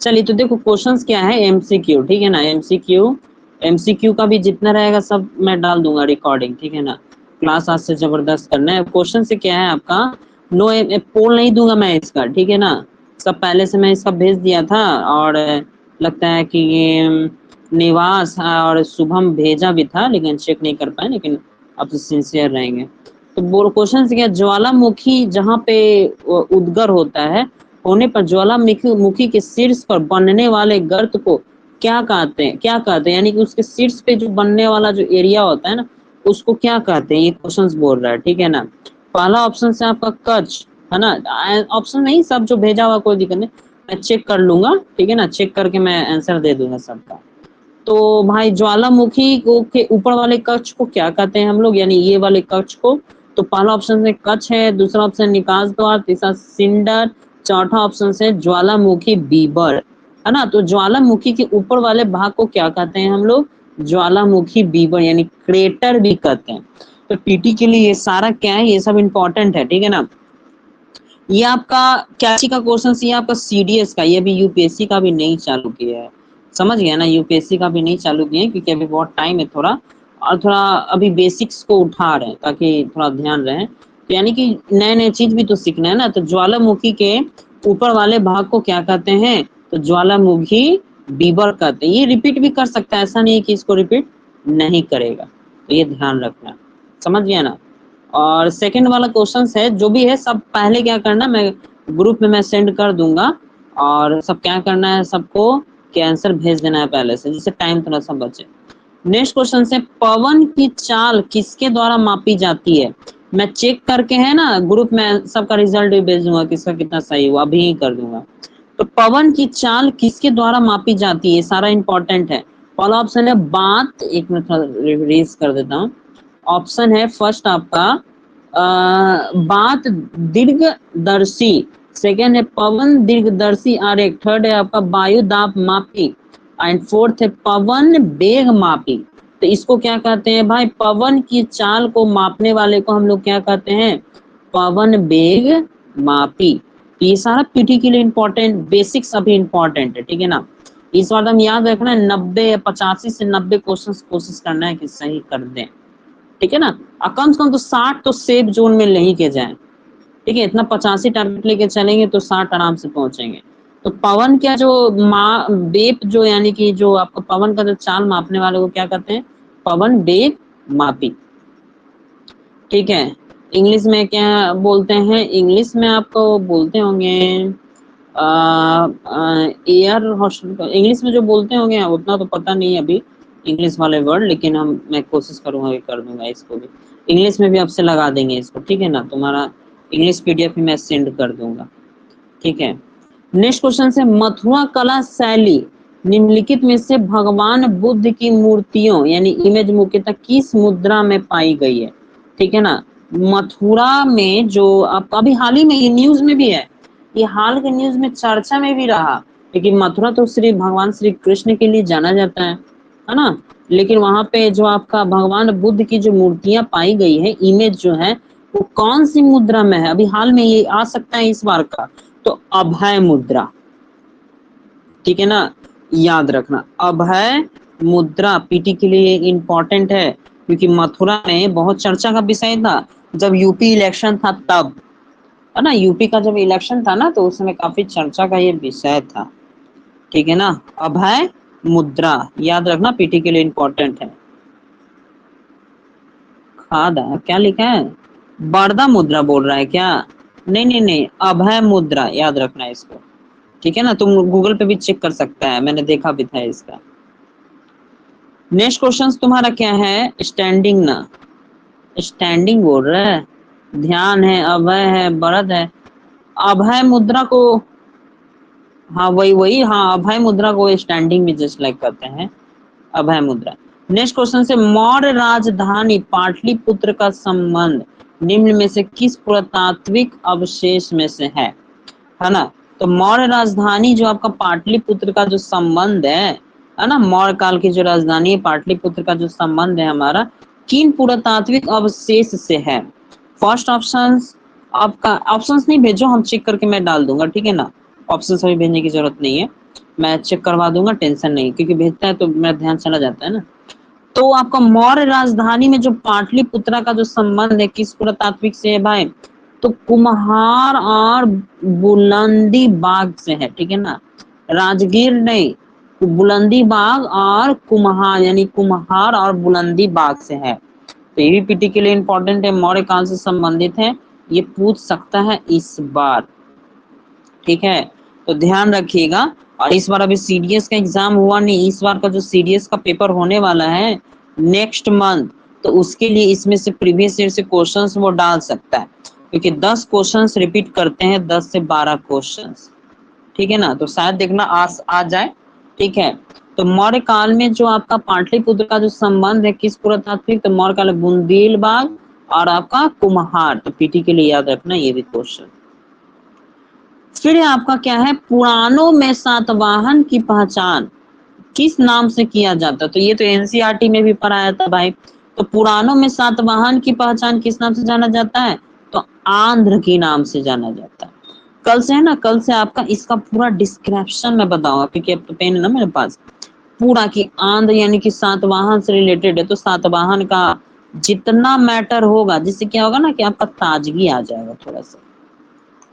चलिए तो देखो क्वेश्चंस क्या है, एमसीक्यू, ठीक है ना। एमसीक्यू, एमसीक्यू का भी जितना रहेगा सब मैं डाल दूंगा रिकॉर्डिंग, ठीक है ना। क्लास आज से जबरदस्त करना है। क्वेश्चन से क्या है आपका, नो पोल नहीं दूंगा मैं इसका, ठीक है ना। सब पहले से मैं इसका भेज दिया था, और लगता है कि ये निवास और शुभम भेजा भी था, लेकिन चेक नहीं कर पाए, लेकिन अब तो सिंसियर रहेंगे। तो बोल क्वेश्चन से क्या, ज्वालामुखी जहाँ पे उद्गर होता है, होने पर ज्वालामुखी मुखी के शीर्ष पर बनने वाले गर्त को क्या कहते हैं, क्या कहते हैं, यानी कि उसके शीर्ष पे जो बनने वाला जो एरिया होता है ना, उसको क्या कहते हैं, ये क्वेश्चंस बोल रहा है, ठीक है ना। पहला ऑप्शन से आपका कच्छ है ना, ऑप्शन नहीं, सब जो भेजा हुआ कोई दिक्कत नहीं, मैं चेक कर लूंगा, ठीक है ना, चेक करके मैं आंसर दे दूंगा सबका। तो भाई ज्वालामुखी को के ऊपर वाले कक्ष को क्या कहते हैं हम लोग, यानी ये वाले कक्ष को। तो पहला ऑप्शन से कक्ष है, दूसरा ऑप्शन निकास द्वार, तीसरा सिंडर, चौथा ऑप्शन से ज्वालामुखी बीबर, है ना। तो ज्वालामुखी के ऊपर वाले भाग को क्या कहते हैं हम लोग, ज्वालामुखी बीबर, यानी क्रेटर भी कहते हैं। तो टीटी के लिए ये सारा क्या है, ये सब इंपॉर्टेंट है, ठीक है ना। ये आपका क्या का क्वेश्चन, ये आपका सीडीएस का, ये भी यूपीएससी का भी नहीं चालू किया है, समझ गया ना। यूपीएससी का भी नहीं चालू किया है क्योंकि अभी बहुत टाइम है थोड़ा, और थोड़ा अभी बेसिक्स को उठा रहे हैं ताकि थोड़ा ध्यान रहे। तो यानी कि नए नए चीज भी तो सीखना है ना। तो ज्वालामुखी के ऊपर वाले भाग को क्या कहते हैं, तो ज्वालामुखी बीबर कहते हैं। ये रिपीट भी कर सकता है, ऐसा नहीं है कि इसको रिपीट नहीं करेगा, तो ये ध्यान रखना, समझ गया ना। और सेकंड वाला क्वेश्चन है, जो भी है सब पहले क्या करना, मैं ग्रुप में मैं सेंड कर दूंगा, और सब क्या करना है, सबको के आंसर भेज देना है पहले से, जिससे टाइम थोड़ा सा बचे। नेक्स्ट क्वेश्चन से, पवन की चाल किसके द्वारा मापी जाती है। मैं चेक करके है ना ग्रुप में सबका रिजल्ट भी भेज दूंगा, किसका कितना सही हुआ अभी ही कर दूंगा। तो पवन की चाल किसके द्वारा मापी जाती है, सारा इंपॉर्टेंट है। पहला ऑप्शन है बात, एक मिनट रिवीज कर देता हूँ। ऑप्शन है फर्स्ट आपका बात दीर्घदर्शी, सेकेंड है पवन दीर्घदर्शी आरेख, थर्ड है आपका वायु दाब मापी, एंड फोर्थ है पवन वेग मापी। तो इसको क्या कहते हैं भाई, पवन की चाल को मापने वाले को हम लोग क्या कहते हैं, पवन वेग मापी। तो ये सारा पीटी के लिए इंपॉर्टेंट, बेसिक्स अभी इंपॉर्टेंट है, ठीक है ना। इस बार हम याद रखना है 90 85 से 90 क्वेश्चन कोशिश करना है कि सही कर दें, ठीक है ना। कम से कम तो 60 तो सेफ जोन में नहीं के जाए, ठीक है। इतना 85 टारगेट लेके चलेंगे तो 60 आराम से पहुंचेंगे। तो पवन का जो बेप जो, यानी कि जो आपको पवन का जो चाल मापने वाले को क्या कहते हैं, पवन बेप मापी, ठीक है। इंग्लिश में क्या बोलते हैं, इंग्लिश में आपको बोलते होंगे एयर हॉस्टल, इंग्लिश में जो बोलते होंगे उतना तो पता नहीं अभी इंग्लिश वाले वर्ड, लेकिन मैं कोशिश करूंगा कि कर दूंगा इसको भी, इंग्लिश में भी आपसे लगा देंगे इसको, ठीक है ना। तुम्हारा इंग्लिश पीडीएफ में मैं सेंड कर दूंगा, ठीक है। नेक्स्ट क्वेश्चन से, मथुरा कला शैली निम्नलिखित में से भगवान बुद्ध की मूर्तियों यानी इमेज मुख्यतः किस मुद्रा में पाई गई है, ठीक है ना। मथुरा में जो आप अभी हाल ही में ये न्यूज में भी है, ये हाल के न्यूज में चर्चा में भी रहा, लेकिन मथुरा तो श्री भगवान श्री कृष्ण के लिए जाना जाता है ना। लेकिन वहां पे जो आपका भगवान बुद्ध की जो मूर्तियां पाई गई है, इमेज जो है, वो कौन सी मुद्रा में है, अभी हाल में ये आ सकता है इस बार का, तो अभय मुद्रा, ठीक है ना, याद रखना अभय मुद्रा पीटी के लिए इंपॉर्टेंट है, क्योंकि मथुरा में बहुत चर्चा का विषय था जब यूपी इलेक्शन था तब, है ना। यूपी का जब इलेक्शन था ना, तो उस समय काफी चर्चा का ये विषय था, ठीक है ना। अभय मुद्रा याद रखना, पीटी के लिए इंपॉर्टेंट है। खादा क्या लिखा है, बरदा मुद्रा बोल रहा है क्या, नहीं नहीं नहीं, अभय मुद्रा याद रखना है इसको, ठीक है ना। तुम गूगल पे भी चेक कर सकता है, मैंने देखा भी था इसका। नेक्स्ट क्वेश्चन तुम्हारा क्या है, स्टैंडिंग ना, स्टैंडिंग बोल रहा है, ध्यान है, अभय है, बरद है, अभय मुद्रा को, हाँ वही वही, हाँ अभय मुद्रा को स्टैंडिंग भी जस्ट लाइक करते हैं, अभय मुद्रा। नेक्स्ट क्वेश्चन से, मौर्य राजधानी पाटलिपुत्र का संबंध निम्न में से किस पुरातात्विक अवशेष में से है ना। तो मौर्य राजधानी जो आपका पाटलिपुत्र का जो संबंध है ना, मौर्य काल की जो राजधानी है पाटलिपुत्र का जो संबंध है हमारा, किन पुरातात्विक अवशेष से है। फर्स्ट ऑप्शन आपका, ऑप्शंस नहीं भेजो, हम चेक करके मैं डाल दूंगा, ठीक है ना। ऑप्शन अभी भेजने की जरूरत नहीं है, मैं चेक करवा दूंगा, टेंशन नहीं, क्योंकि भेजता है तो मेरा ध्यान चला जाता है ना। तो आपका मौर्य राजधानी में जो पाटलिपुत्रा का जो संबंध है किस पुरातात्विक से है भाई, तो कुम्हार और बुलंदी बाग से है, ठीक है ना, राजगीर नहीं, बुलंदी बाग और कुम्हार, यानी कुम्हार और बुलंदी बाग से है। तो एबीपीटी के लिए इंपॉर्टेंट है, मौर्य काल से संबंधित है, ये पूछ सकता है इस बार, ठीक है, तो ध्यान रखिएगा। और इस बार अभी सीडीएस का एग्जाम हुआ नहीं, इस बार का जो सीडीएस का पेपर होने वाला है नेक्स्ट मंथ, तो उसके लिए इसमें से प्रीवियस ईयर से क्वेश्चंस वो डाल सकता है, क्योंकि 10 क्वेश्चंस रिपीट करते हैं, 10 से 12 क्वेश्चंस, ठीक है ना, तो शायद देखना आ जाए, ठीक है। तो मौर्य काल में जो आपका पाटलिपुत्र का जो संबंध है किस पुरातात्विक, तो मौर्य काल बुंदेलबाग और आपका कुम्हार, तो पीटी के लिए याद रखना ये भी क्वेश्चन। फिर आपका क्या है, पुराणों में सातवाहन की पहचान किस नाम से किया जाता, तो ये तो एनसीईआरटी में भी पढ़ाया था भाई। तो पुराणों में सातवाहन की पहचान किस नाम से जाना जाता है, तो आंध्र के नाम से जाना जाता है। कल से है ना, कल से आपका इसका पूरा डिस्क्रिप्शन मैं बताऊंगा, क्योंकि अब तो पेन है ना मेरे पास, पूरा की आंध्र यानी कि सातवाहन से रिलेटेड है, तो सातवाहन का जितना मैटर होगा, जिससे क्या होगा ना कि आपका ताजगी आ जाएगा थोड़ा सा,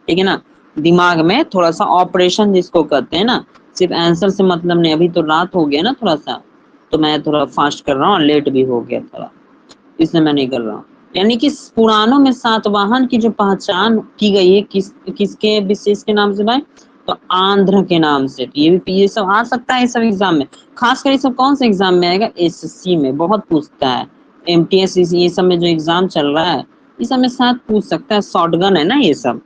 ठीक है ना, दिमाग में थोड़ा सा ऑपरेशन जिसको कहते हैं ना, सिर्फ आंसर से मतलब नहीं। अभी तो रात हो गया ना थोड़ा सा, तो मैं थोड़ा फास्ट कर रहा हूँ, लेट भी हो गया थोड़ा, इसलिए मैं नहीं कर रहा हूँ। यानी कि पुराणों में सातवाहन की जो पहचान की गई है किसके विशेष के नाम से भाई, तो आंध्र के नाम से। तो ये सब आ सकता है, सब एग्जाम में, खासकर ये सब कौन से एग्जाम में आएगा, एसएससी में बहुत पूछता है, एमटीएस ये सब में जो एग्जाम चल रहा है इस सब में शायद पूछ सकता है, शॉर्टगन है ना ये सब,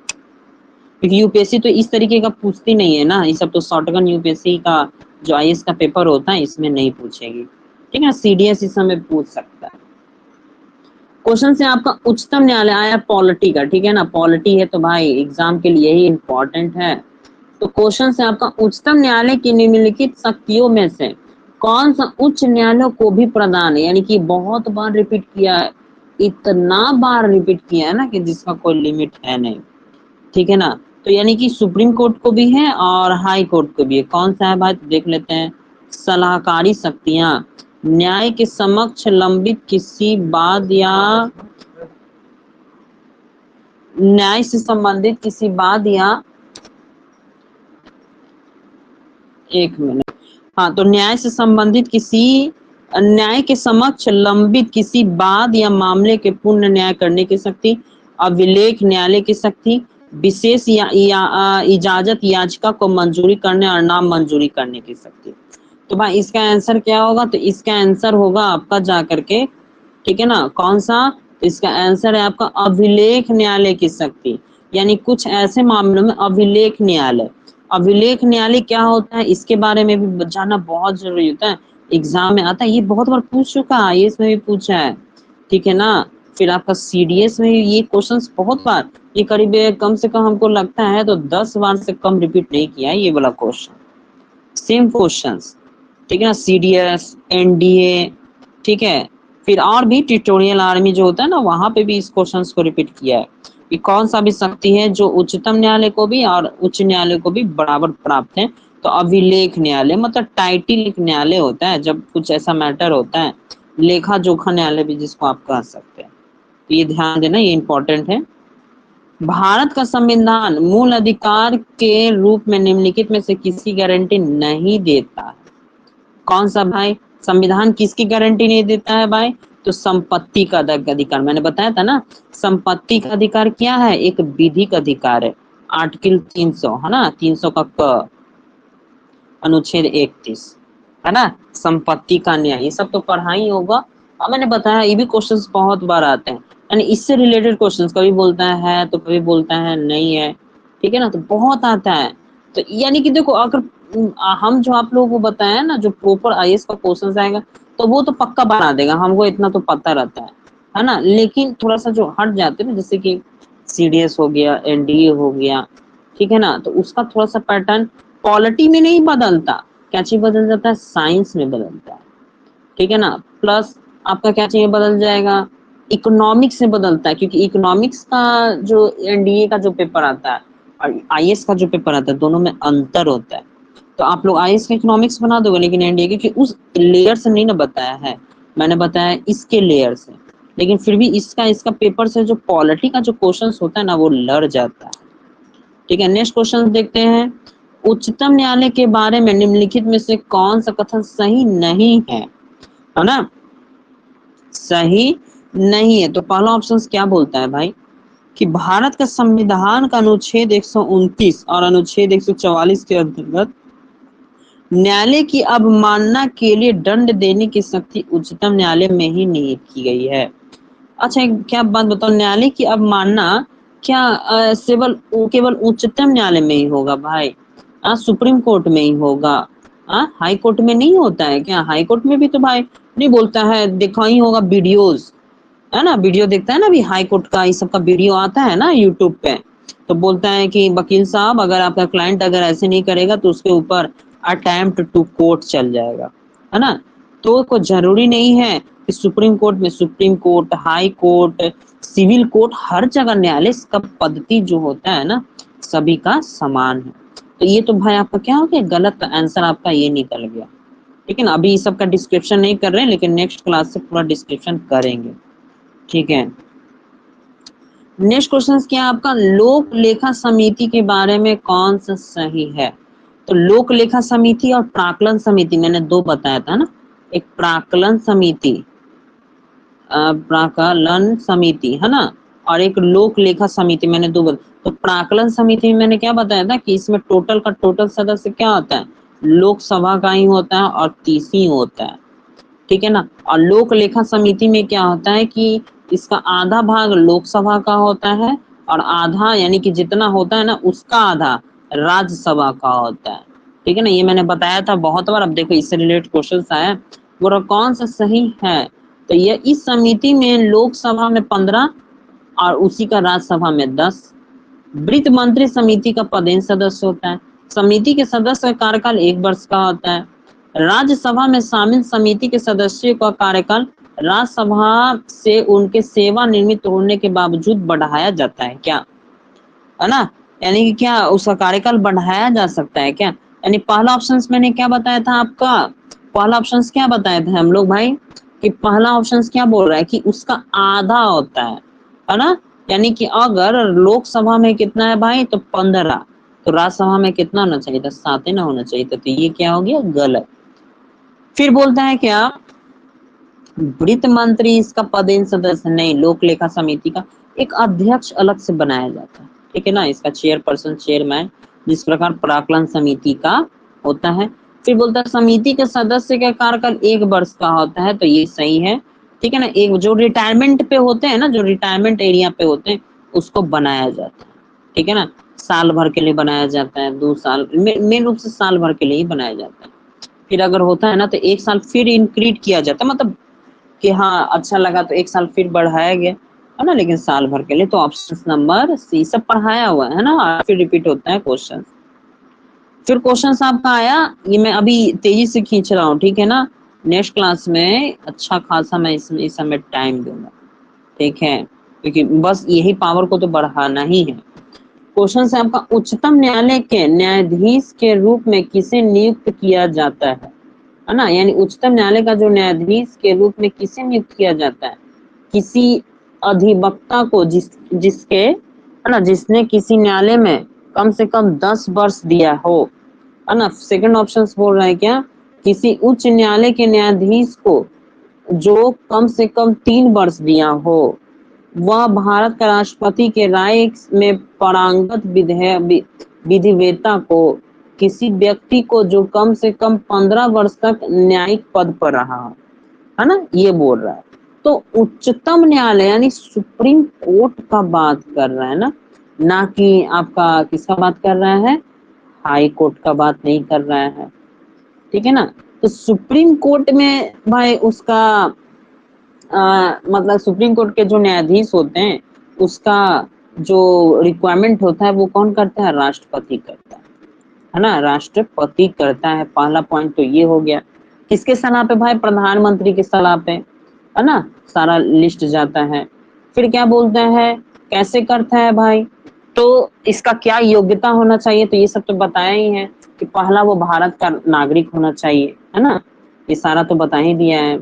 क्योंकि यूपीएससी तो इस तरीके का पूछती नहीं है ना, ये सब तो शॉर्टगन यूपीएससी का जो आईएएस का पेपर होता है इसमें नहीं पूछेगी, ठीक है, सीडीएस इस समय पूछ सकता है। क्वेश्चन से आपका उच्चतम न्यायालय आया पॉलिटी का, ठीक है ना, पॉलिटी है तो भाई एग्जाम के लिए ही इंपॉर्टेंट है। तो क्वेश्चन से आपका उच्चतम न्यायालय की निम्नलिखित शक्तियों में से कौन सा उच्च न्यायालय को भी प्रदान है, यानी कि बहुत बार रिपीट किया है, इतना बार रिपीट किया है ना कि जिसका कोई लिमिट है नहीं, ठीक है ना। तो यानी कि सुप्रीम कोर्ट को भी है और हाई कोर्ट को भी है, कौन सा है भाई, तो देख लेते हैं। सलाहकारी शक्तियां, न्याय के समक्ष लंबित किसी वाद या न्याय से संबंधित किसी वाद या, एक मिनट, हाँ, तो न्याय से संबंधित किसी न्याय के समक्ष लंबित किसी वाद या मामले के पूर्ण न्याय करने की शक्ति, अभिलेख न्यायालय की शक्ति, विशेष या इजाजत याचिका को मंजूरी करने और नाम मंजूरी करने की शक्ति। तो भाई इसका आंसर क्या होगा, तो इसका आंसर होगा आपका जाकर के, ठीक है ना, कौन सा, तो इसका आंसर है आपका अभिलेख न्यायालय की शक्ति, यानी कुछ ऐसे मामलों में अभिलेख न्यायालय। अभिलेख न्यायालय क्या होता है इसके बारे में भी जानना बहुत जरूरी होता है, एग्जाम में आता है, ये बहुत बार पूछ चुका है, आईएएस में भी पूछा है, ठीक है ना, फिर आपका सीडीएस में ये क्वेश्चंस बहुत बार, ये करीब कम से कम हमको लगता है तो 10 बार से कम रिपीट नहीं किया है ये वाला क्वेश्चन, सेम क्वेश्चंस, ठीक है ना, सीडीएस, एनडीए, ठीक है, फिर और भी ट्यूटोरियल आर्मी जो होता है ना वहां पे भी इस क्वेश्चंस को रिपीट किया है कि कौन सा भी शक्ति है जो उच्चतम न्यायालय को भी और उच्च न्यायालय को भी बराबर प्राप्त है, तो अभिलेख न्यायालय मतलब टाइटिल न्यायालय होता है जब कुछ ऐसा मैटर होता है, लेखा जोखा न्यायालय भी जिसको आप कह सकते हैं, तो ये ध्यान देना, ये इंपॉर्टेंट है। भारत का संविधान मूल अधिकार के रूप में निम्नलिखित में से किसी गारंटी नहीं देता है, कौन सा भाई, संविधान किसकी गारंटी नहीं देता है भाई, तो संपत्ति का अधिकार, मैंने बताया था ना, संपत्ति का अधिकार क्या है, एक विधिक अधिकार है, आर्टिकल 300 है ना, 300 का क, अनुच्छेद 31 है ना, संपत्ति का न्याय, ये सब तो पढ़ा ही होगा। और मैंने बताया ये भी क्वेश्चंस बहुत बार आते हैं, यानी इससे रिलेटेड क्वेश्चंस, कभी बोलता है तो कभी बोलता है नहीं है, ठीक है ना, तो बहुत आता है। तो यानी कि देखो अगर हम जो आप लोगों को बताया ना जो प्रॉपर आईएएस का क्वेश्चन आएगा तो वो तो पक्का बना देगा, हमको इतना तो पता रहता है ना, लेकिन थोड़ा सा जो हट जाते हैं ना, जैसे कि सीडीएस हो गया, एनडीए हो गया, ठीक है ना, तो उसका थोड़ा सा पैटर्न पॉलिटी में नहीं बदलता, क्या चीज बदल जाता है, साइंस में बदलता है, ठीक है ना, प्लस आपका क्या चाहिए बदल जाएगा, इकोनॉमिक्स में बदलता है, क्योंकि इकोनॉमिक्स का जो एनडीए का जो पेपर आता है और आईएएस का जो पेपर आता है, दोनों में अंतर होता है। तो आप लोग आईएएस का इकोनॉमिक्स बना दोगे, लेकिन एनडीए के उस लेयर से नहीं ना बताया है, मैंने बताया इसके लेयर से। लेकिन फिर भी इसका पेपर से जो पॉलिटी का जो क्वेश्चंस होता है ना, वो लड़ जाता है। ठीक है, नेक्स्ट क्वेश्चन देखते हैं। उच्चतम न्यायालय के बारे में निम्नलिखित में से कौन सा कथन सही नहीं है ना? सही नहीं है। तो पहला ऑप्शन क्या बोलता है भाई कि भारत का संविधान का अनुच्छेद 129 और अनुच्छेद 144 के अंतर्गत न्यायालय की अवमानना के लिए दंड देने की शक्ति उच्चतम न्यायालय में ही निहित की गई है। अच्छा, क्या बात बताओ, न्यायालय की अवमानना क्या केवल उच्चतम न्यायालय में ही होगा भाई? सुप्रीम कोर्ट में ही होगा? हाई कोर्ट में नहीं होता है क्या? हाई कोर्ट में भी तो भाई नहीं बोलता है, देखा ही होगा वीडियोस, है ना, वीडियो देखता है ना, अभी हाई कोर्ट का इस सब का वीडियो आता है ना यूट्यूब पे, तो बोलता है कि वकील साहब अगर आपका क्लाइंट अगर ऐसे नहीं करेगा तो उसके ऊपर अटेम्प्ट टू कोर्ट चल जाएगा, है ना। तो कोई जरूरी नहीं है कि सुप्रीम कोर्ट में, supreme court, high court, civil court, हर जगह न्यायालय का पद्धति जो होता है ना, सभी का समान है। तो ये तो भाई आपका क्या हो गया, गलत आंसर आपका ये निकल गया। ठीक है ना, अभी इस सब का डिस्क्रिप्शन नहीं कर रहे हैं, लेकिन नेक्स्ट क्लास से पूरा डिस्क्रिप्शन करेंगे। ठीक है, नेक्स्ट क्वेश्चन क्या आपका, लोक लेखा समिति के बारे में कौन सा सही है? तो लोक लेखा समिति और प्राक्कलन समिति मैंने दो बताया था ना, एक प्राक्कलन समिति, प्राक्कलन समिति है ना, और एक लोक लेखा समिति, मैंने दो बताया। तो प्राक्कलन समिति में मैंने क्या बताया था कि इसमें टोटल का टोटल सदस्य क्या होता है, लोकसभा का ही होता है और 30 ही होता है। ठीक है ना, और लोक लेखा समिति में क्या होता है कि इसका आधा भाग लोकसभा का होता है और आधा यानी कि जितना होता है ना उसका आधा राज्यसभा का होता है। ठीक है ना, ये मैंने बताया था बहुत बार। अब देखो इससे रिलेटेड क्वेश्चन आया, वो कौन सा सही है? तो ये इस समिति में लोकसभा में 15 और उसी का राज्यसभा में 10। वित्त मंत्री समिति का पदेन सदस्य होता है। समिति के सदस्य का कार्यकाल 1 वर्ष का होता है। राज्यसभा में शामिल समिति के सदस्यों का कार्यकाल राज्यसभा से उनके सेवा निमित्त होने के बावजूद बढ़ाया जाता है क्या, है ना, यानी कि क्या उसका कार्यकाल बढ़ाया जा सकता है क्या? यानी पहला ऑप्शन मैंने क्या बताया था आपका, पहला ऑप्शन क्या बताए थे हम लोग भाई कि पहला ऑप्शन क्या बोल रहा है कि उसका आधा होता है ना, यानी कि अगर लोकसभा में कितना है भाई तो 15, तो राज्यसभा में कितना होना चाहिए था, 7 ना होना चाहिए था, तो ये क्या हो गया, गलत। फिर बोलता है क्या, वित्त मंत्री इसका पदेन सदस्य नहीं, लोक लेखा समिति का एक अध्यक्ष अलग से बनाया जाता है। ठीक है ना, इसका चेयरपर्सन, चेयरमैन, जिस प्रकार प्राक्कलन समिति का होता है। फिर बोलता है समिति के सदस्य का कार्यकाल 1 वर्ष का होता है, तो ये सही है। ठीक है ना, एक जो रिटायरमेंट पे होते हैं ना, जो रिटायरमेंट एरिया पे होते हैं उसको बनाया जाता है। ठीक है ना, साल भर के लिए बनाया जाता है, 2 साल, मेन रूप से साल भर के लिए ही बनाया जाता है। फिर अगर होता है ना तो 1 साल फिर इंक्रीज किया जाता है, मतलब कि हाँ अच्छा लगा तो 1 साल फिर बढ़ाया गया, है ना, लेकिन साल भर के लिए। तो ऑप्शन नंबर सी सब पढ़ाया हुआ है ना, फिर रिपीट होता है क्वेश्चन। फिर क्वेश्चन आपका आया, ये मैं अभी तेजी से खींच रहा हूँ, ठीक है ना, नेक्स्ट क्लास में अच्छा खासा मैं इसमें इस समय टाइम दूंगा। ठीक है, क्योंकि बस यही पावर को तो बढ़ाना ही है। क्वेश्चन है आपका, उच्चतम न्यायालय के न्यायाधीश के रूप में किसे नियुक्त किया जाता है ना, यानी उच्चतम न्यायालय का जो न्यायाधीश के रूप में किसे नियुक्त किया जाता है, किसी अधिवक्ता को जिसके, है ना, जिसने किसी न्यायालय में कम से कम 10 वर्ष दिया हो, है ना। सेकंड ऑप्शन बोल रहा है क्या, किसी उच्च न्यायालय के न्यायाधीश को जो कम से कम 3 वर्ष दिया हो, वह भारत का राष्ट्रपति के राय में पारंगत विधिवेत्ता को, किसी व्यक्ति को जो कम से कम 15 वर्ष तक न्यायिक पद पर रहा, है ना, ये बोल रहा है। तो उच्चतम न्यायालय यानी सुप्रीम कोर्ट का बात कर रहा है ना कि आपका किसका बात कर रहा है, हाई कोर्ट का बात नहीं कर रहा है। ठीक है ना, तो सुप्रीम कोर्ट में भाई उसका मतलब सुप्रीम कोर्ट के जो न्यायाधीश होते हैं उसका जो रिक्वायरमेंट होता है वो कौन करता है, राष्ट्रपति करता है ना, राष्ट्रपति करता है। पहला पॉइंट तो ये हो गया। किसके सलाह पे भाई, प्रधानमंत्री के सलाह पे, है ना, सारा लिस्ट जाता है। फिर क्या बोलता है, कैसे करता है भाई, तो इसका क्या योग्यता होना चाहिए, तो ये सब तो बताया ही है कि पहला वो भारत का नागरिक होना चाहिए, है ना, ये सारा तो बता ही दिया है।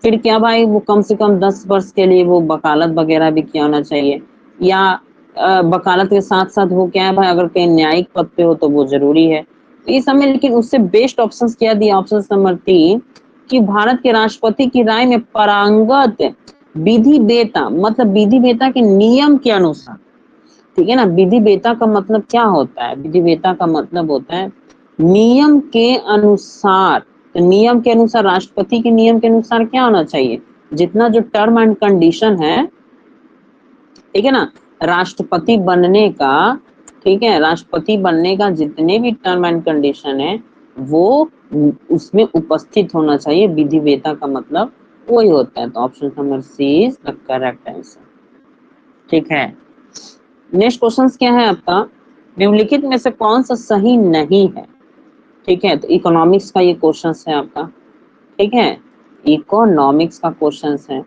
फिर क्या भाई, वो कम से कम 10 वर्ष के लिए वो वकालत वगैरह भी किया होना चाहिए, या वकालत के साथ साथ वो क्या है भाई, अगर कहीं न्यायिक पद पे हो तो वो जरूरी है। तो ये सब में लेकिन उससे बेस्ट ऑप्शन क्या दिया, ऑप्शन नंबर 3, कि भारत के राष्ट्रपति की राय में पारंगत विधि वेता, मतलब विधि वेता के नियम के अनुसार, ठीक है ना। विधि वेता का मतलब क्या होता है, विधि वेता का मतलब होता है नियम के अनुसार। तो नियम के अनुसार, राष्ट्रपति के नियम के अनुसार क्या होना चाहिए, जितना जो टर्म एंड कंडीशन है, ठीक है ना, राष्ट्रपति बनने का, ठीक है, राष्ट्रपति बनने का जितने भी टर्म एंड कंडीशन है वो उसमें उपस्थित होना चाहिए। विधि वेता का मतलब वही होता है। तो option number C is the correct answer, ठीक है। नेक्स्ट क्वेश्चन क्या है आपका, निम्नलिखित में से कौन सा सही नहीं है, ठीक है। तो इकोनॉमिक्स का ये क्वेश्चन है आपका, ठीक है, इकोनॉमिक्स का क्वेश्चन है।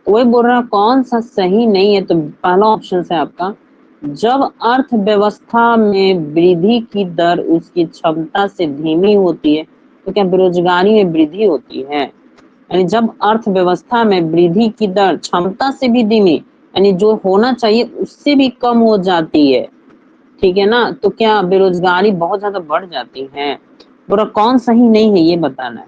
तो वही बोल रहा कौन सा सही नहीं है, तो पहला ऑप्शन है आपका, जब अर्थव्यवस्था में वृद्धि की दर उसकी क्षमता से धीमी होती है तो क्या बेरोजगारी में वृद्धि होती है, यानी जब अर्थव्यवस्था में वृद्धि की दर क्षमता से भी धीमी, यानी जो होना चाहिए उससे भी कम हो जाती है, ठीक है ना, तो क्या बेरोजगारी बहुत ज्यादा बढ़ जाती है। बोला कौन सही नहीं है ये बताना है।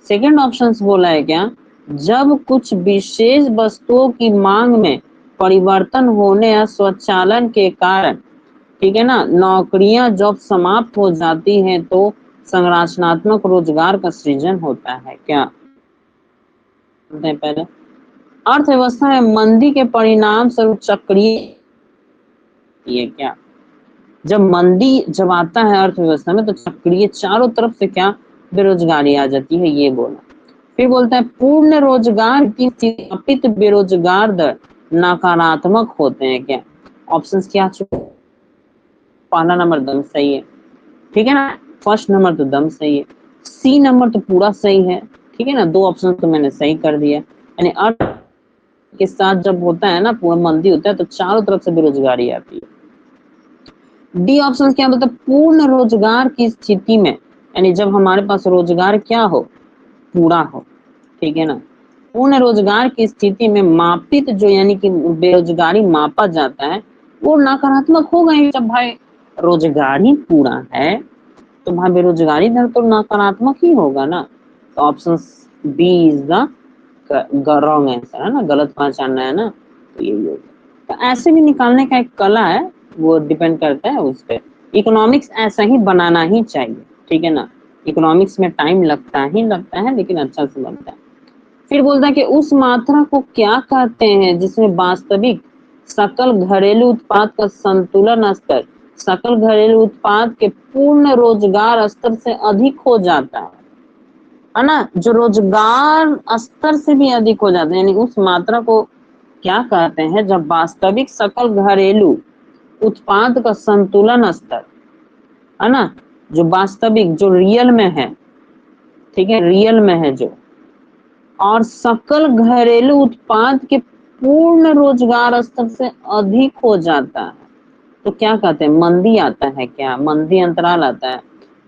सेकंड ऑप्शन बोला है क्या, जब कुछ विशेष वस्तुओं की मांग में परिवर्तन होने या स्वचालन के कारण, ठीक है ना, नौकरियां जॉब समाप्त हो जाती हैं तो संरचनात्मक रोजगार का सृजन होता है क्या। पहले अर्थव्यवस्था में मंदी के परिणाम स्वरूप चक्रीय, ये क्या, जब मंदी जब आता है अर्थव्यवस्था में तो चक्रीय चारों तरफ से क्या बेरोजगारी आ जाती है, ये बोला। फिर बोलता है पूर्ण रोजगार की स्थापित बेरोजगार दर नकारात्मक होते हैं क्या। ऑप्शंस क्या, पहला नंबर दम सही है, ठीक है ना, फर्स्ट नंबर तो दम सही है, सी नंबर तो पूरा सही है, ठीक है ना, दो ऑप्शन तो मैंने सही कर दिया। यानी अर्थ के साथ जब होता है ना पूरा मंदी होता है तो चारों तरफ से बेरोजगारी आती है। डी ऑप्शन क्या मतलब पूर्ण रोजगार की स्थिति में, यानी जब हमारे पास रोजगार क्या हो, पूरा हो, ठीक है ना, पूर्ण रोजगार की स्थिति में मापित जो यानी कि बेरोजगारी मापा जाता है वो नकारात्मक होगा ही। जब भाई रोजगार ही पूरा है तो भाई बेरोजगारी दर तो नकारात्मक ही होगा ना। तो option B is the wrong answer है ना, गलत पहचानना है ना, तो यही होगा। तो ऐसे भी निकालने का एक कला है, वो डिपेंड करता है उस पर। इकोनॉमिक्स ऐसा ही बनाना ही चाहिए, ठीक है ना, इकोनॉमिक्स में टाइम लगता है लेकिन अच्छा से बनता है। फिर बोलता है कि उस मात्रा को क्या कहते हैं जिसमें वास्तविक सकल घरेलू उत्पाद का संतुलन स्तर सकल घरेलू उत्पाद के पूर्ण रोजगार स्तर से अधिक हो जाता है ना, जो रोजगार स्तर से भी अधिक हो जाता है, यानी उस मात्रा को क्या कहते हैं जब वास्तविक सकल घरेलू उत्पाद का संतुलन स्तर, है ना, जो वास्तविक जो रियल में है, ठीक है, रियल में है जो, और सकल घरेलू उत्पाद के पूर्ण रोजगार स्तर से अधिक हो जाता है तो क्या कहते हैं, मंदी आता है क्या, मंदी अंतराल आता है,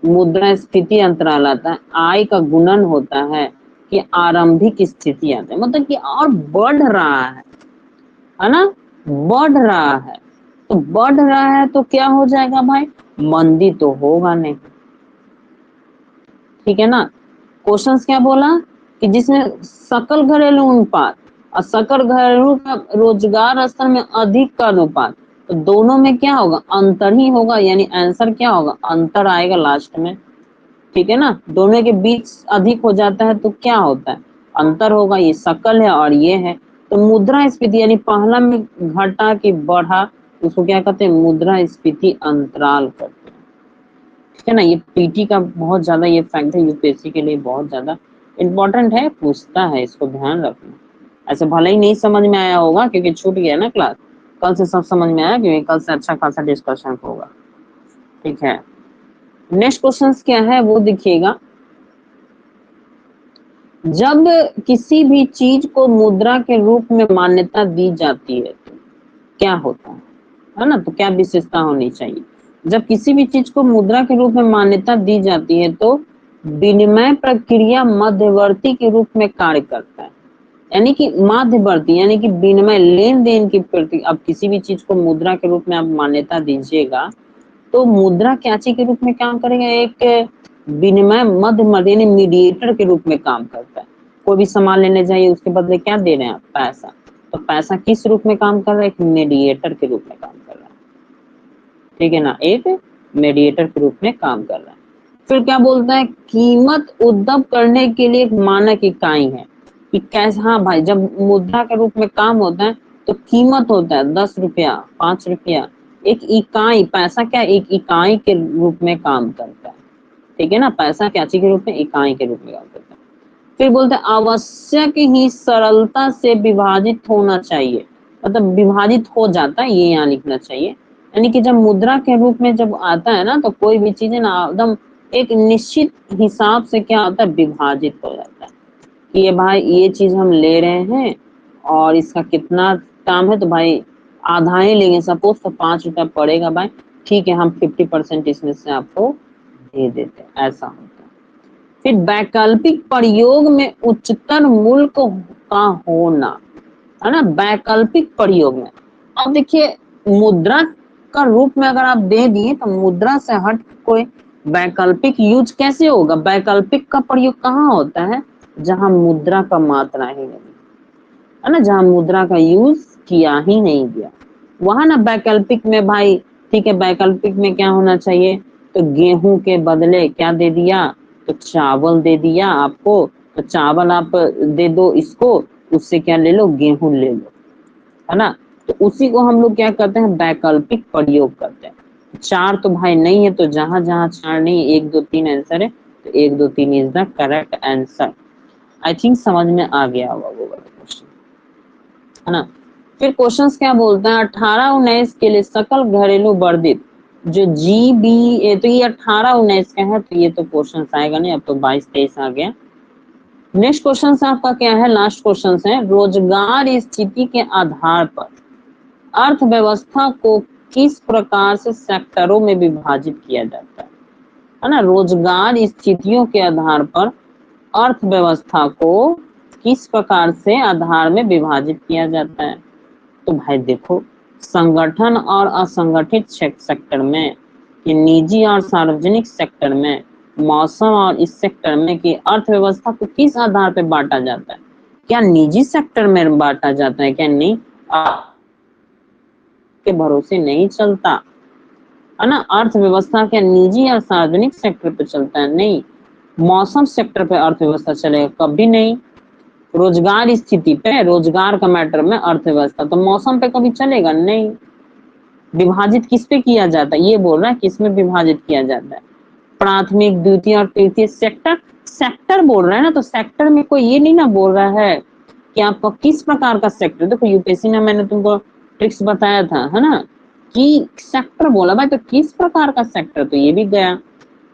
मुद्रास्फीति अंतराल आता है, आय का गुणन होता है कि आरंभिक स्थिति आता है, मतलब कि और बढ़ रहा है ना, बढ़ रहा है। तो बढ़ रहा है तो क्या हो जाएगा भाई, मंदी तो होगा नहीं, ठीक है ना। क्वेश्चंस क्या बोला कि जिसमें सकल घरेलू अनुपात और सकल घरेलू का रोजगार स्तर में अधिक का अनुपात, तो दोनों में क्या होगा, अंतर ही होगा, यानी आंसर क्या होगा, अंतर आएगा लास्ट में, ठीक है ना। दोनों के बीच अधिक हो जाता है तो क्या होता है, अंतर होगा, ये सकल है और ये है। तो मुद्रास्फीति यानी पहला में घटा कि बढ़ा, उसको क्या कहते हैं, मुद्रास्फीति अंतराल कहते हैं, ठीक है ना। ये पीटी का बहुत ज्यादा ये फैक्ट है, यूपीएससी के लिए बहुत ज्यादा इंपॉर्टेंट है, पूछता है, इसको ध्यान रखना। ऐसे भले ही नहीं समझ में आया होगा क्योंकि छूट गया ना क्लास, कल से सब समझ में आया क्योंकि कल से अच्छा खासा डिस्कशन होगा, ठीक है। नेक्स्ट क्वेश्चन क्या है वो देखिएगा, जब किसी भी चीज को मुद्रा के रूप में मान्यता दी जाती है तो क्या होता है ना। तो क्या विशेषता होनी चाहिए, जब किसी भी चीज को मुद्रा के रूप में मान्यता दी जाती है तो विनिमय प्रक्रिया मध्यवर्ती के रूप में कार्य करता है, यानी कि मध्यवर्ती यानी कि विनिमय लेन देन की प्रति, अब किसी भी चीज को मुद्रा के रूप में आप मान्यता दीजिएगा तो मुद्रा क्या चीज के रूप में काम करेगा, एक विनिमय मध्यवर्ती यानी मीडिएटर के रूप में काम करता है। कोई भी सामान लेने जाइए उसके बदले क्या दे रहे हैं आप, पैसा, तो पैसा किस रूप में काम कर रहा है, एक मीडिएटर के रूप में काम कर रहा है, ठीक है ना, एक मीडिएटर के रूप में काम कर रहा है। फिर क्या बोलता है, कीमत उद्भव करने के लिए एक मानक इकाई है कि कैसे, हाँ भाई जब मुद्रा के रूप में काम होता है तो कीमत होता है 10 रुपया 5 रुपया, एक इकाई, पैसा क्या एक इकाई के रूप में काम करता है, ठीक है ना, पैसा क्या चीज के रूप में, इकाई के रूप में काम करता है। फिर बोलते हैं आवश्यक ही सरलता से विभाजित होना चाहिए, मतलब विभाजित हो जाता है, ये यहाँ लिखना चाहिए, यानी कि जब मुद्रा के रूप में जब आता है ना तो कोई भी चीज है ना एकदम एक निश्चित हिसाब से क्या होता है, विभाजित हो जाता है कि ये भाई ये चीज हम ले रहे हैं और इसका कितना काम है, तो भाई आधा ही लेंगे सपोज, तो 5 रुपया पड़ेगा भाई, ठीक है हम 50% इसमें से आपको दे देते हैं, ऐसा होता है। फिर वैकल्पिक प्रयोग में उच्चतर मूल्य का होना, है ना, वैकल्पिक प्रयोग में। अब देखिए मुद्रा का रूप में अगर आप दे दिए तो मुद्रा से हट कोई वैकल्पिक यूज कैसे होगा, वैकल्पिक का प्रयोग कहाँ होता है, जहां मुद्रा का मात्रा ही नहीं, है ना, जहां मुद्रा का यूज किया ही नहीं गया वहां ना वैकल्पिक में भाई, ठीक है, वैकल्पिक में क्या होना चाहिए, तो गेहूं के बदले क्या दे दिया, तो चावल दे दिया आपको, तो चावल आप दे दो इसको, उससे क्या ले लो, गेहूं ले लो, है ना। तो उसी को हम लोग क्या करते हैं, वैकल्पिक प्रयोग करते हैं। चार तो भाई नहीं है, तो जहां जहां चार नहीं, 1 2 3 आंसर है, तो 1 2 3 is the correct answer. I think समझ में आ गया होगा वो वाला क्वेश्चन, है ना। फिर क्वेश्चंस क्या बोलते हैं, 18-19 के लिए सकल घरेलू वर्धित जो जीबीए, तो ये 18-19 का है, तो ये तो क्वेश्चन आएगा नहीं, अब तो 22-23 आ गया। नेक्स्ट क्वेश्चन आपका क्या है, लास्ट क्वेश्चन है, रोजगार स्थिति के आधार पर अर्थव्यवस्था को किस प्रकार से सेक्टरों में विभाजित किया जाता है ना, रोजगार स्थितियों के आधार पर अर्थव्यवस्था को किस प्रकार से आधार में विभाजित किया जाता है। तो भाई देखो, संगठन और असंगठित सेक्टर में, कि निजी और सार्वजनिक सेक्टर में, मौसम और इस सेक्टर में, कि अर्थव्यवस्था को किस आधार पर बांटा जाता है, क्या निजी सेक्टर में बांटा जाता है, क्या नहीं, के भरोसे नहीं चलता, है ना, अर्थव्यवस्था क्या निजी या सार्वजनिक सेक्टर पे चलता है, नहीं, मौसम सेक्टर पे अर्थव्यवस्था चलेगा कभी नहीं, रोजगार स्थिति पे, रोजगार का मैटर में अर्थव्यवस्था, तो मौसम पे कभी चलेगा नहीं। विभाजित किस पे किया जाता है, ये बोल रहा है किस में विभाजित किया जाता है, प्राथमिक द्वितीय और तृतीय सेक्टर, सेक्टर बोल रहा है ना, तो सेक्टर में कोई ये नहीं ना बोल रहा है कि आपको किस प्रकार का सेक्टर, देखो यूपीएससी ने मैंने तुमको ट्रिक्स बताया था, है ना, कि सेक्टर बोला भाई, तो किस प्रकार का सेक्टर, तो ये भी गया,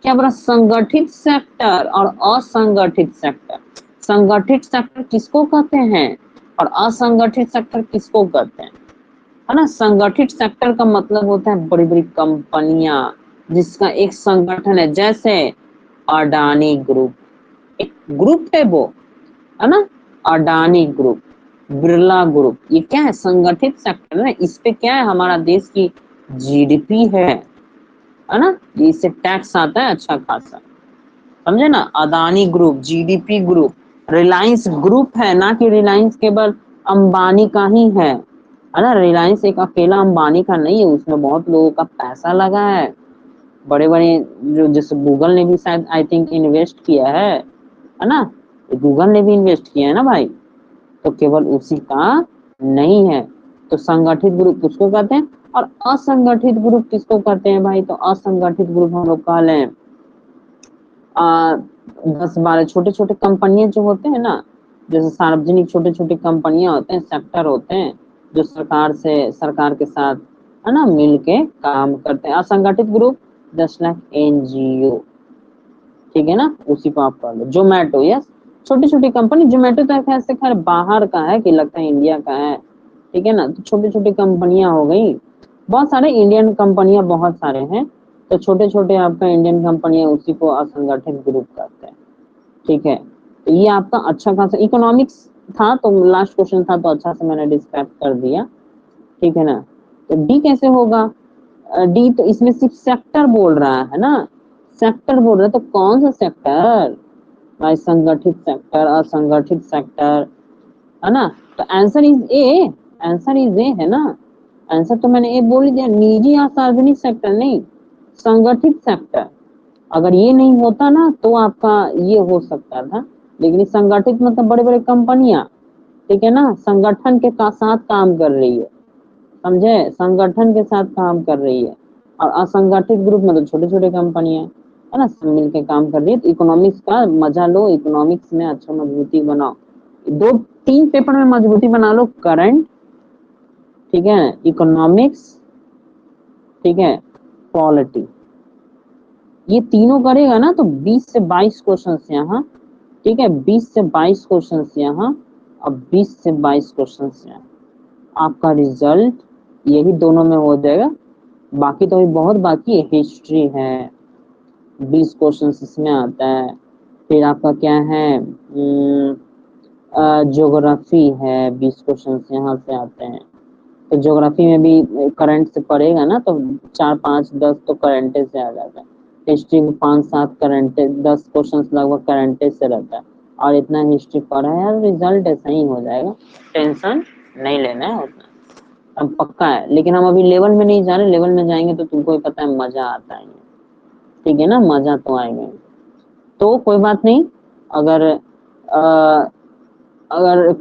क्या बोला, संगठित सेक्टर और असंगठित सेक्टर, संगठित सेक्टर किसको कहते हैं और असंगठित सेक्टर किसको कहते हैं, है ना। संगठित सेक्टर का मतलब होता है बड़ी बड़ी कंपनियां जिसका एक संगठन है, जैसे अडानी ग्रुप, एक ग्रुप है वो, है ना, अडानी ग्रुप, बिरला ग्रुप, ये क्या है, संगठित सेक्टर है, इस पे क्या है, हमारा देश की जीडीपी है ना, इससे टैक्स आता है अच्छा खासा, समझे ना। Adani group, GDP group, Reliance group है ना, कि रिलायंस केवल अंबानी का ही है ना, रिलायंस एक अकेला अंबानी का नहीं है, उसमें बहुत लोगों का पैसा लगा है, बड़े बड़े जो, जैसे गूगल ने भी शायद आई थिंक इन्वेस्ट किया है ना, गूगल ने भी इन्वेस्ट किया है ना भाई, तो केवल उसी का नहीं है। तो संगठित ग्रुप उसको कहते हैं, और असंगठित ग्रुप किसको कहते हैं भाई, तो असंगठित ग्रुप हम लोग कह लें 10-12 छोटे छोटे कंपनियां जो होते हैं ना, जैसे सार्वजनिक छोटे छोटे कंपनियां होते हैं, सेक्टर होते हैं, जो सरकार के साथ, है ना, मिल के काम करते हैं। असंगठित ग्रुप जस्ट लाइक एनजीओ, ठीक है ना, उसी को आप कर लो। जोमेटो, यस, छोटी छोटी कंपनी, जोमेटो तो ऐसे खैर बाहर का है कि लगता है इंडिया का है, ठीक है ना, तो छोटी छोटी कंपनियां हो गई, बहुत सारे इंडियन कंपनियां बहुत सारे हैं, तो छोटे छोटे आपका इंडियन कंपनियां उसी को असंगठित ग्रुप कहते हैं। ठीक है, तो ये आपका अच्छा खासा इकोनॉमिक्स था, तो लास्ट क्वेश्चन था तो अच्छा से मैंने डिस्क्राइब कर दिया। ठीक है ना, तो डी कैसे होगा? डी तो इसमें सिर्फ सेक्टर बोल रहा है ना, सेक्टर बोल रहा है, तो कौन सा सेक्टर भाई? संगठित सेक्टर, असंगठित सेक्टर, है ना? तो answer is a, answer is a है ना, आंसर तो मैंने ए बोल ही दिया, निजी या सार्वजनिक सेक्टर नहीं, संगठित सेक्टर। अगर ये नहीं होता ना तो आपका ये हो सकता था, लेकिन ये संगठित मतलब बड़े बड़े कंपनियां, ठीक है ना, संगठन के साथ काम कर रही है, समझे, संगठन के साथ काम कर रही है। और असंगठित ग्रुप में तो छोटे छोटे कंपनियां, है ना, सब मिलकर काम कर रही है। तो इकोनॉमिक्स का मजा लो, इकोनॉमिक्स में अच्छा मजबूती बनाओ, दो तीन पेपर में मजबूती बना लो, करंट, ठीक है, इकोनॉमिक्स, ठीक है, पॉलिटी, ये तीनों करेगा ना तो 20 से 22 क्वेश्चन यहाँ, ठीक है, 20 से 22 क्वेश्चन यहाँ, और 20 से 22 क्वेश्चन यहाँ, आपका रिजल्ट यही दोनों में हो जाएगा। बाकी तो अभी बहुत बाकी है, हिस्ट्री है 20 क्वेश्चन इसमें आता है, फिर आपका क्या है, ज्योग्राफी है 20 क्वेश्चन यहाँ से आते हैं। तो ज्योग्राफी में भी करंट से पढ़ेगा ना तो 4 5 10 तो करंट से आ जाता है, हिस्ट्री में 5 7 करंट 10 क्वेश्चन लगभग करंट से रहता है, और इतना हिस्ट्री पढ़ा है यार, रिजल्ट ऐसा ही हो जाएगा, टेंशन नहीं लेना है उतना, अब पक्का है। लेकिन हम अभी लेवल में नहीं जा रहे, लेवल में जाएंगे तो तुमको ही पता है मजा आता है, ठीक है ना, मजा तो आएगा। तो कोई बात नहीं, अगर अगर